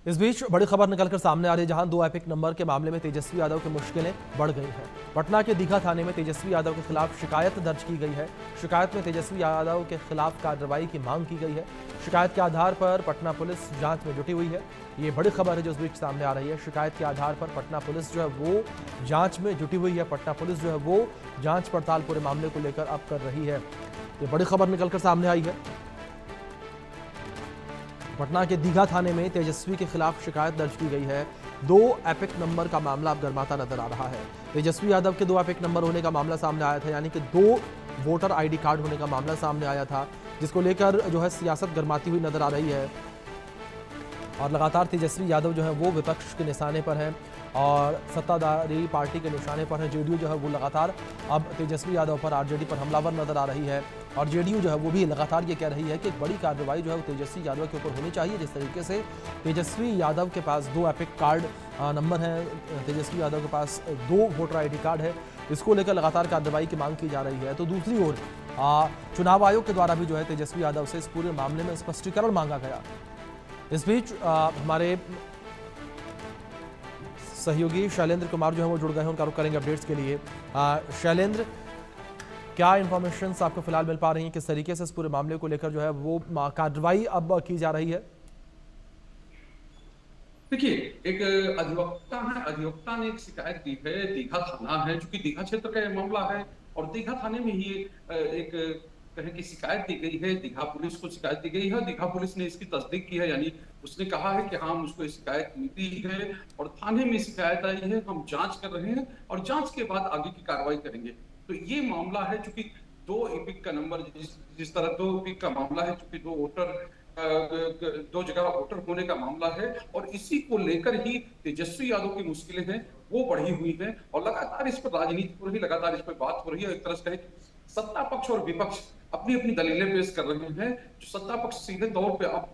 इस बीच बड़ी खबर निकलकर सामने आ रही है, जहां 2 एपिक नंबर के मामले में तेजस्वी यादव की मुश्किलें बढ़ गई हैं। पटना के दीघा थाने में तेजस्वी यादव के खिलाफ शिकायत दर्ज की गई है। शिकायत में तेजस्वी यादव के खिलाफ कार्रवाई की मांग की गई है। शिकायत के आधार पर पटना पुलिस जांच में जुटी हुई है। ये बड़ी खबर है जो इस बीच सामने आ रही है। शिकायत के आधार पर पटना पुलिस जो है वो जांच में जुटी हुई है। पटना पुलिस जो है वो जांच पड़ताल पूरे मामले को लेकर अब कर रही है। ये बड़ी खबर निकलकर सामने आई है। पटना के दीघा थाने में तेजस्वी के खिलाफ शिकायत दर्ज की गई है। 2 एपिक नंबर का मामला अब गर्माता नजर आ रहा है। तेजस्वी यादव के 2 एपिक नंबर होने का मामला सामने आया था, यानी कि 2 वोटर आईडी कार्ड होने का मामला सामने आया था, जिसको लेकर जो है सियासत गर्माती हुई नजर आ रही है। और लगातार तेजस्वी यादव जो है वो विपक्ष के निशाने पर हैं और सत्ताधारी पार्टी के निशाने पर है। जेडीयू जो है वो लगातार अब तेजस्वी यादव पर, आरजेडी पर हमलावर नजर आ रही है। और जेडीयू जो है वो भी लगातार ये कह रही है कि एक बड़ी कार्रवाई जो है वो तेजस्वी यादव के ऊपर होनी चाहिए। जिस तरीके से तेजस्वी यादव के पास 2 एपिक कार्ड नंबर हैं, तेजस्वी यादव के पास 2 वोटर आईडी कार्ड है, इसको लेकर लगातार कार्रवाई की मांग की जा रही है। तो दूसरी ओर चुनाव आयोग के द्वारा भी जो है तेजस्वी यादव से इस पूरे मामले में स्पष्टीकरण मांगा गया। इस बीच हमारे सहयोगी शैलेंद्र कुमार जो है वो जुड़ गए हैं, उनका रुख करेंगे अपडेट्स के लिए। शैलेंद्र, क्या इंफॉर्मेशन आपको फिलहाल मिल पा रही है, किस तरीके से इस पूरे मामले को लेकर जो है वो कार्रवाई अब की जा रही है? देखिए, एक अधिवक्ता है, अधिवक्ता ने एक शिकायत दी है। दीघा थाना है, चूंकि दीघा क्षेत्र का मामला है और दीघा थाने में ही एक कहें कि शिकायत दी गई है। दीघा पुलिस को शिकायत दी गई है। दीघा पुलिस ने इसकी तस्दीक की है, यानी उसने कहा है कि हाँ, मुझको शिकायत मिली है और थाने में शिकायत आई है, हम जांच कर रहे हैं और जांच के बाद आगे की कार्रवाई करेंगे। तो ये मामला है, चूंकि 2 एपिक का नंबर, जिस तरह 2 एपिक का मामला है, चूंकि 2 जगह वोटर होने का मामला है और इसी को लेकर ही तेजस्वी यादव की मुश्किलें हैं वो बढ़ी हुई हैं और लगातार इस पर राजनीति हो रही है, लगातार इस पर बात हो रही है। एक तरह से सत्ता पक्ष और विपक्ष अपनी अपनी दलीलें पेश कर रहे हैं। जो सत्ता पक्ष सीधे तौर पे अब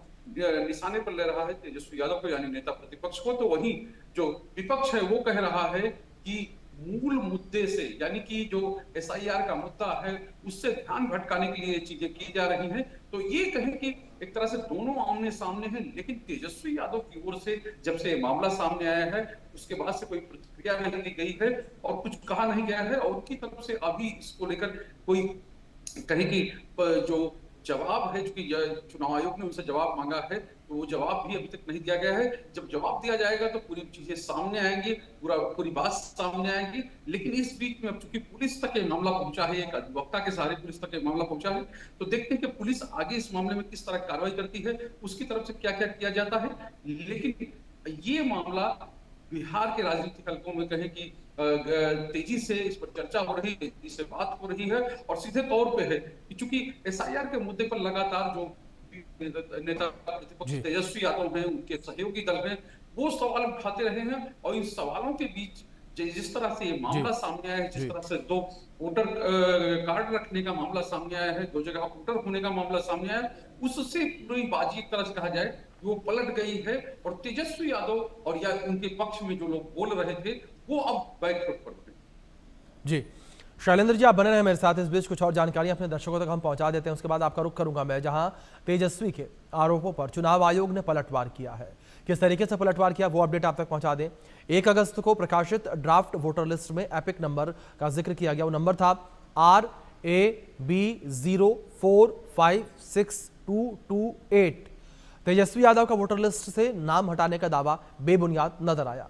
निशाने पर ले रहा है तेजस्वी यादव को, यानी नेता प्रतिपक्ष को, तो वही जो विपक्ष है वो कह रहा है कि मूल मुद्दे से, यानी कि जो एसआईआर का मुद्दा है उससे ध्यान भटकाने के लिए चीजें की जा रही हैं। तो ये कहें कि एक तरह से दोनों आमने सामने हैं, लेकिन तेजस्वी यादव की ओर से जब से मामला सामने आया है उसके बाद से कोई प्रतिक्रिया नहीं दी गई है और कुछ कहा नहीं गया है और उनकी तरफ से अभी इसको लेकर कोई कहें कि जो जवाब है, चूंकि चुनाव आयोग ने उनसे जवाब मांगा है तो वो जवाब भी अभी तक नहीं दिया गया है। जब जवाब दिया जाएगा तो पूरी चीजें सामने आएंगी, पूरी बात सामने आएगी। लेकिन इस बीच में अब चूंकि पुलिस तक ये मामला पहुंचा है, एक अधिवक्ता के सहारे पुलिस तक ये मामला पहुंचा है, तो देखते हैं कि पुलिस आगे इस मामले में किस तरह कार्रवाई करती है, उसकी तरफ से क्या क्या किया जाता है। लेकिन ये मामला बिहार के राजनीतिक हलकों में कहें कि तेजी से इस पर चर्चा हो रही है, तेजी से बात हो रही है और सीधे तौर पे है कि चूंकि एसआईआर के मुद्दे पर लगातार जो नेता प्रतिपक्ष तेजस्वी यादव हैं, उनके सहयोगी दल हैं, वो सवाल उठाते रहे हैं और इन सवालों के बीच जिस तरह से ये मामला सामने आया है, जिस तरह से 2 वोटर कार्ड रखने का मामला सामने आया है, 2 जगह वोटर होने का मामला सामने आया है, उससे पूरी बाजी एक तरह से कहा जाए वो पलट गई है और तेजस्वी यादव और या उनके पक्ष में जो लोग बोल रहे थे वो अब बैकफुट पर हैं। जी शैलेंद्र जी, आप बने रहे मेरे साथ। इस बीच कुछ और जानकारी अपने दर्शकों तक हम पहुंचा देते हैं, उसके बाद आपका रुख करूंगा मैं, जहां तेजस्वी के आरोपों पर चुनाव आयोग ने पलटवार किया है। किस तरीके से पलटवार किया वो अपडेट आप तक पहुंचा दें। 1 अगस्त को प्रकाशित ड्राफ्ट वोटर लिस्ट में एपिक नंबर का जिक्र किया गया। वो नंबर था RAB04562228। तेजस्वी यादव का वोटर लिस्ट से नाम हटाने का दावा बेबुनियाद नजर आया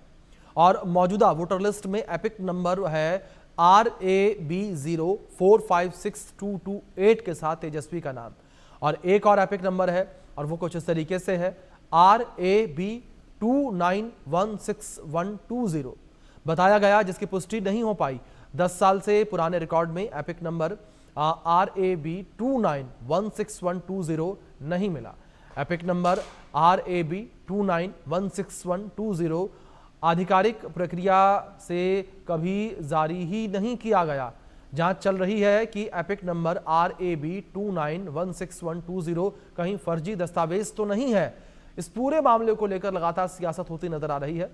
और मौजूदा वोटर लिस्ट में एपिक नंबर है RAB04562228 के साथ तेजस्वी का नाम। और एक और एपिक नंबर है और वो कुछ इस तरीके से है RAB29162120 बताया गया, जिसकी पुष्टि नहीं हो पाई। 10 साल से पुराने रिकॉर्ड में एपिक नंबर RAB29162120 नहीं मिला। एपिक नंबर RAB29162120 आधिकारिक प्रक्रिया से कभी जारी ही नहीं किया गया। जांच चल रही है कि एपिक नंबर RAB29162120 कहीं फर्जी दस्तावेज तो नहीं है। इस पूरे मामले को लेकर लगातार सियासत होती नजर आ रही है।